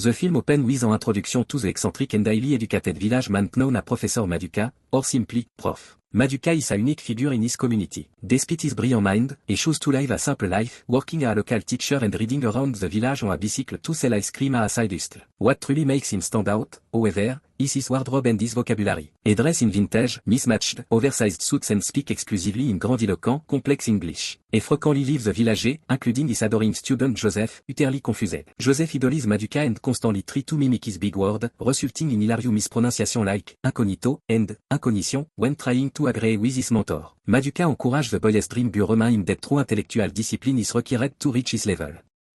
The film open with an introduction to the eccentric and highly educated village man known as Professor Maduka, or simply, Prof. Maduka is a unique figure in his community. Despite his brilliant mind, he chose to live a simple life, working as a local teacher and riding around the village on a bicycle to sell ice cream at a side hustle. What truly makes him stand out, however, is his wardrobe and his vocabulary. He dress in vintage, mismatched, oversized suits and speak exclusively in grandiloquent, complex English. He frequently leaves the village, including his adoring student Joseph, utterly confused. Joseph idolizes Maduka and constantly tries to mimic his big word, resulting in hilarious mispronunciation like incognito and incognition when trying to agree with his mentor. Maduka encourage the boy's dream but remind him that true intellectual discipline is required to reach his level.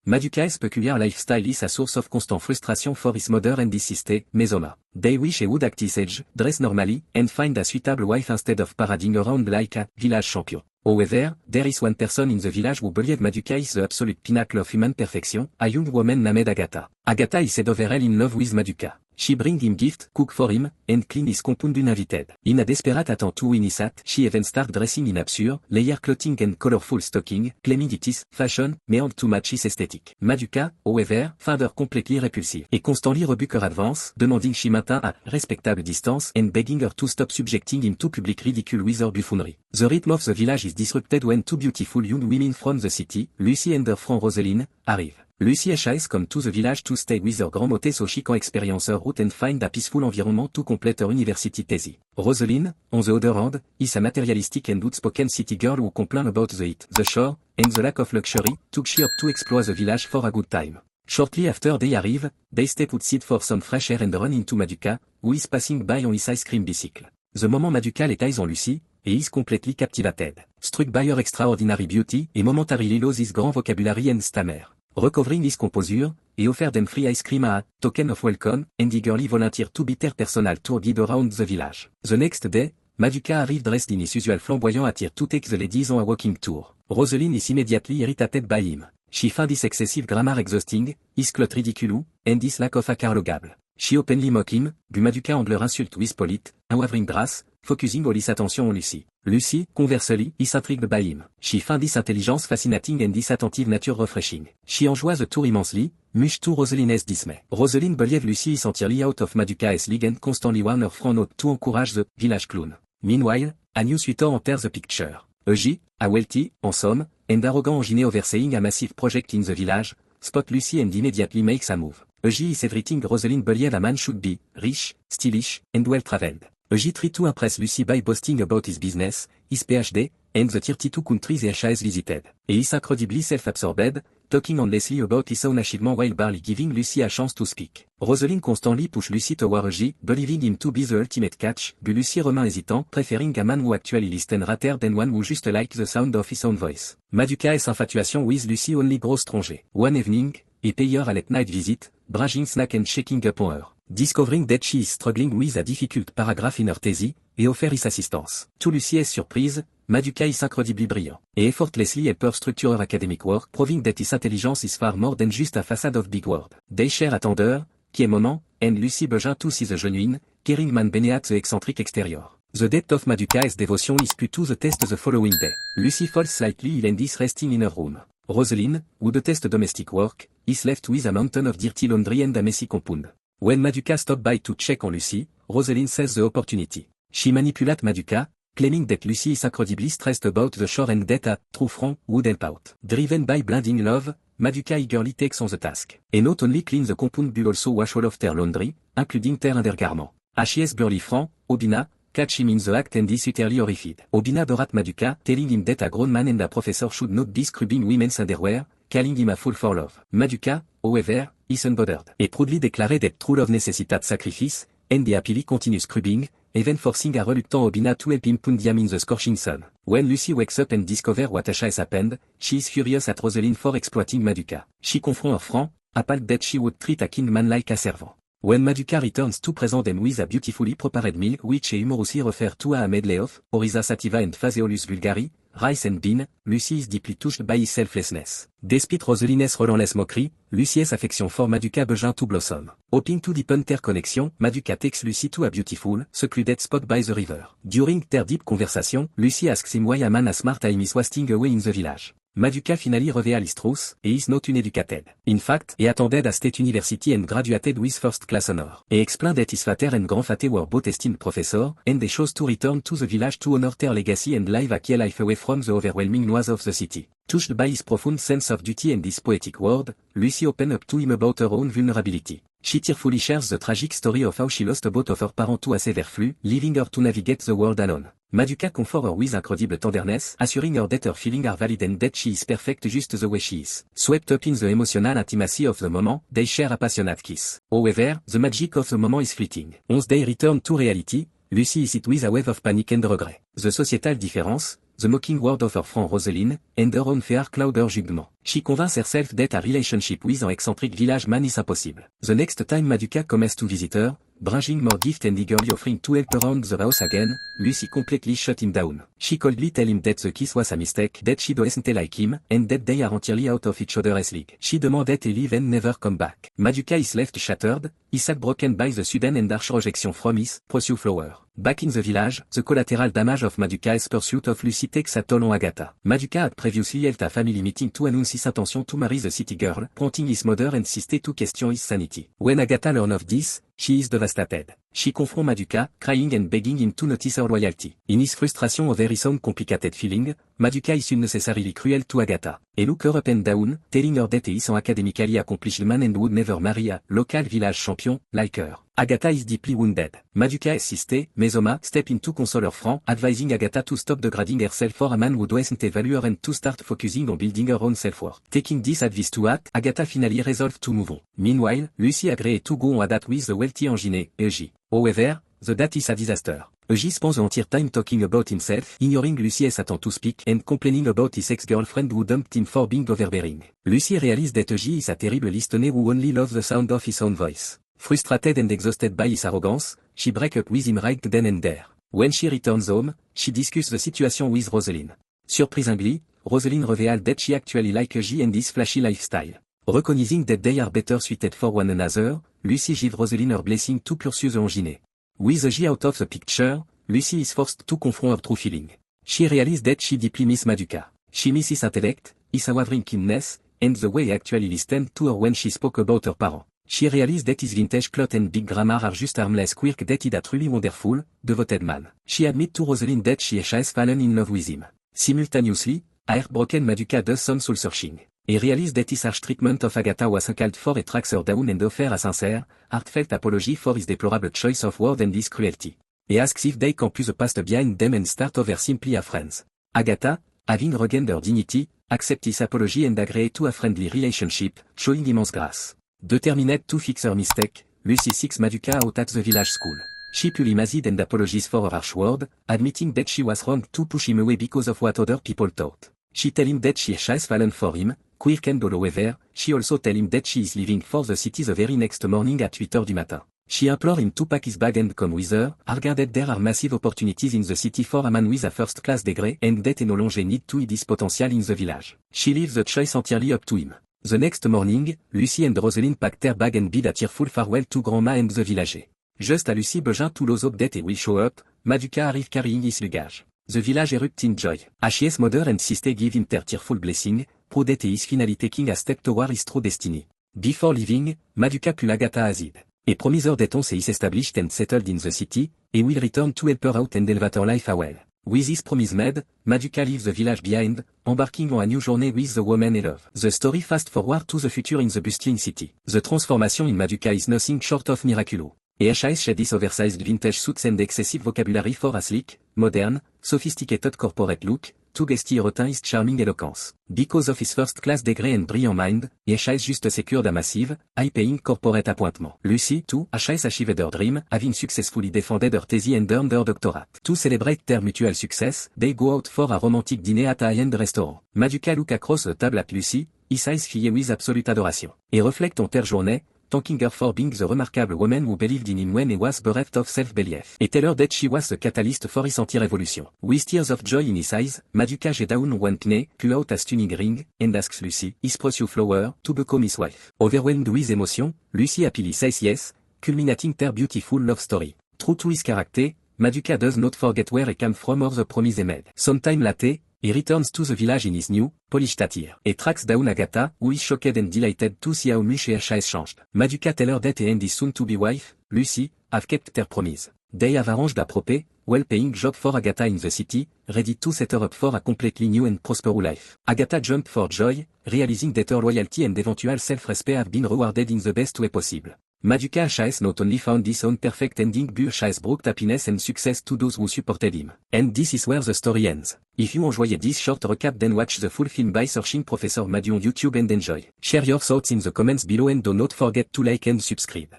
Maduka's peculiar lifestyle is a source of constant frustration for his mother and his sister, Mesoma. They wish he would act his age, dress normally, and find a suitable wife instead of parading around like a village champion. However, there is one person in the village who believes Maduka is the absolute pinnacle of human perfection, a young woman named Agatha. Agatha is said overall in love with Maduka. She bring him gift, cook for him, and clean his compound uninvited. In a desperate attempt to win his heart, she even start dressing in absurd, layer clothing and colorful stocking, claiming it is fashion, meant to match his aesthetic. Maduka, however, find her completely repulsive, et constantly rebuke her advance, demanding she maintain a respectable distance and begging her to stop subjecting him to public ridicule with her buffoonery. The rhythm of the village is disrupted when two beautiful young women from the city, Lucy and her friend Roseline, arrive. Lucy has come to the village to stay with her grandmother so she can experience her route and find a peaceful environment to complete her university thesis. Roseline, on the other hand, is a materialistic and outspoken city girl who complains about the heat, the shore, and the lack of luxury, took she up to explore the village for a good time. Shortly after they arrive, they step outside for some fresh air and run into Maduka, who is passing by on his ice cream bicycle. The moment Maduka lays eyes on Lucy, he is completely captivated, struck by her extraordinary beauty, and momentarily loses his grand vocabulary and stammer. Recovering his composure, he offered them free ice cream as a token of welcome, and eagerly volunteered to be their personal tour guide around the village. The next day, Maduka arrived dressed in his usual flamboyant attire to take the ladies on a walking tour. Roseline is immediately irritated by him. She finds his excessive grammar exhausting, his cloth ridiculous, and his lack of accologable. She openly mock him, but Maduka handle insulte with polite, unwavering grace, focusing all his attention on Lucy. Lucy, conversely, is intrigued by him. She finds his intelligence fascinating and his attentive nature refreshing. She enjoys the tour immensely, much to Roseline's dismay. Roseline believes Lucy is entirely out of Maduka's league and constantly warns her friend not to encourage the village clown. Meanwhile, a new suitor enters the picture. Eugene, a wealthy, handsome, and arrogant engineer overseeing a massive project in the village, spot Lucy and immediately makes a move. Eugene is everything Roseline believes a man should be, rich, stylish, and well-traveled. Eugene tries to impress Lucy by boasting about his business, his PhD, and the 32 countries he has visited. He is incredibly self-absorbed, talking endlessly about his own achievement while barely giving Lucy a chance to speak. Roseline constantly pushes Lucy toward Eugene, believing him to be the ultimate catch, but Lucy remains hesitant, preferring a man who actually listens rather than one who just likes the sound of his own voice. Maduka's infatuation with Lucy only grows stronger. One evening, he pays her a late-night visit, bringing snack and checking up on her. Discovering that she is struggling with a difficult paragraph in her thesis, he offers his assistance. To Lucy's surprise, Maduka is incredibly brilliant, and effortlessly helps her structure her academic work, proving that his intelligence is far more than just a facade of big word. They share a tender, key moment, and Lucy begins to see the genuine, caring man beneath the eccentric exterior. The depth of Maduka's devotion is put to the test the following day. Lucy falls slightly ill and is resting in her room. Roseline, who detests domestic work, is left with a mountain of dirty laundry and a messy compound. When Maduka stops by to check on Lucy, Roseline sees the opportunity. She manipulates Maduka, claiming that Lucy is incredibly stressed about the shore and that a true friend would help out. Driven by blinding love, Maduka eagerly takes on the task. And not only cleans the compound but also wash all of their laundry, including their undergarments. H.S. burly friend, Obina, catch him in the act and is utterly horrified. Obina berates Maduka, telling him that a grown man and a professor should not be scrubbing women's underwear, calling him a fool for love. Maduka, however, is unbothered, et proudly declared that true love necessitates sacrifice, and he happily continues scrubbing, even forcing a reluctant Obina to help him pound him in the scorching sun. When Lucy wakes up and discovers what has happened, she is furious at Roseline for exploiting Maduka. She confronts her friend, appalled that she would treat a kind man like a servant. When Maduka returns to present them with a beautifully prepared meal which he humorously refers to as a medley of Oryza sativa and Phaseolus vulgari, rice and bean, Lucy is deeply touched by his selflessness. Despite Roseline's relentless mockery, Lucy's affection for Maduka begins to blossom. Hoping to deepen their connection, Maduka takes Lucy to a beautiful, secluded spot by the river. During their deep conversation, Lucy asks him why a man as smart as him is wasting away in the village. Maduka finally revealed his truth, he is not uneducated. In fact, he attended a state university and graduated with first class honor. He explained that his father and grandfather were both esteemed professors, and they chose to return to the village to honor their legacy and live a key life away from the overwhelming noise of the city. Touched by his profound sense of duty and his poetic word, Lucy opened up to him about her own vulnerability. She tearfully shares the tragic story of how she lost both of her parents to a severe flu, leaving her to navigate the world alone. Maduka comforts her with incredible tenderness, assuring her that her feelings are valid and that she is perfect just the way she is. Swept up in the emotional intimacy of the moment, they share a passionate kiss. However, the magic of the moment is fleeting. Once they return to reality, Lucy is hit with a wave of panic and regret. The societal difference, the mocking word of her friend Rosalind, and her own fear cloud her judgment. She convinces herself that a relationship with an eccentric village man is impossible. The next time Maduka comes to visit her, bringing more gift and eagerly offering to help around the house again, Lucy completely shut him down. She coldly tell him that the kiss was a mistake, that she doesn't like him, and that they are entirely out of each other's league. She demands that he leave and never come back. Maduka is left shattered, his heart broken by the sudden and harsh rejection from his precious flower. Back in the village, the collateral damage of Maduka's pursuit of Lucy takes a toll on Agatha. Maduka had previously held a family meeting to announce his intention to marry the city girl, prompting his mother and sister to question his sanity. When Agatha learns of this, she is devastated. She confronts Maduka, crying and begging him to notice her loyalty. In his frustration over his own complicated feeling, Maduka is unnecessarily cruel to Agatha. He look her up and down, telling her that he is an academically accomplished man and would never marry a local village champion like her. Agatha is deeply wounded. Maduka insisted, Mesoma step in to console her friend, advising Agatha to stop degrading herself for a man who doesn't value her and to start focusing on building her own self-worth. Taking this advice to heart, Agatha finally resolved to move on. Meanwhile, Lucy agreed to go on a date with the wealthy engineer, Eugene. However, the date is a disaster. Eugene spends the entire time talking about himself, ignoring Lucy's attempt to speak, and complaining about his ex-girlfriend who dumped him for being overbearing. Lucy realizes that Eugene is a terrible listener who only loves the sound of his own voice. Frustrated and exhausted by his arrogance, she breaks up with him right then and there. When she returns home, she discusses the situation with Rosalind. Surprisingly, Rosalind reveals that she actually likes Eugene and his flashy lifestyle. Recognizing that they are better suited for one another, Lucy gives Rosalind her blessing to pursue the engineer. With Eugene out of the picture, Lucy is forced to confront her true feeling. She realizes that she deeply misses Maduka. She misses his intellect, his unwavering kindness, and the way he actually listened to her when she spoke about her parents. She realizes that his vintage cloth and big grammar are just harmless quirk that is a truly wonderful, devoted man. She admits to Rosalind that she has fallen in love with him. Simultaneously, a heartbroken Maduka does some soul searching. He realizes that his harsh treatment of Agatha was uncalled for and tracks her down and offers a sincere, heartfelt apology for his deplorable choice of words and his cruelty. He asks if they can put the past behind them and start over simply as friends. Agatha, having regained her dignity, accepts his apology and agrees to a friendly relationship, showing immense grace. Determined to fix her mistake, Lucy seeks Maduka out at the village school. She apologizes and apologizes for her harsh word, admitting that she was wrong to push him away because of what other people thought. She tells him that she has fallen for him, quirk and however, she also tells him that she is leaving for the city the very next morning at 8 du matin. She implores him to pack his bag and come with her, arguing that there are massive opportunities in the city for a man with a first-class degree and that he no longer needs to hide his potential in the village. She leaves the choice entirely up to him. The next morning, Lucy and Rosalind pack their bag and bid a tearful farewell to Grandma and the village. Just as Lucy begins to lose hope that he will show up, Maduka arrives carrying his luggage. The village erupts in joy. Ashi's mother and sister give him their tearful blessing, proud that he is finally taking a step toward his true destiny. Before leaving, Maduka pulls Agatha aside. He promises her that once he is established and settled in the city, he will return to help her out and elevate her life well. With this promise made, Maduka leaves the village behind, embarking on a new journey with the woman he loves. The story fast forward to the future in the bustling city. The transformation in Maduka is nothing short of miraculous. Ashis shed his oversized vintage suits and excessive vocabulary for a sleek, modern, sophisticated corporate look, to Guesty retain his charming eloquence. Because of his first-class degree and brilliant mind, Ashis just secured a massive, high-paying corporate appointment. Lucy, too, has achieved her dream, having successfully defended her thesis and earned her doctorate. To celebrate their mutual success, they go out for a romantic dinner at a high-end restaurant. Maduka look across the table at Lucy, his eyes filled with absolute adoration. He reflect on their journey, thanking her for being the remarkable woman who believed in him when he was bereft of self-belief. He tell her that she was the catalyst for his anti-revolution. With tears of joy in his eyes, Maduka gets down on one knee, pulls out a stunning ring, and asks Lucy, his precious flower, to become his wife. Overwhelmed with emotion, Lucy happily says yes, culminating their beautiful love story. True to his character, Maduka does not forget where he came from or the promise he made. Sometime later, He returns to the village in his new, polished attire. He tracks down Agatha, who is shocked and delighted to see how much her has changed. Maduka tell her that he and his soon-to-be wife, Lucy, have kept their promise. They have arranged a proper, well-paying job for Agatha in the city, ready to set her up for a completely new and prosperous life. Agatha jumped for joy, realizing that her loyalty and eventual self-respect have been rewarded in the best way possible. Maduka has not only found his own perfect ending but has brought happiness and success to those who supported him. And this is where the story ends. If you enjoyed this short recap, then watch the full film by searching Professor Madu on YouTube and enjoy. Share your thoughts in the comments below and do not forget to like and subscribe.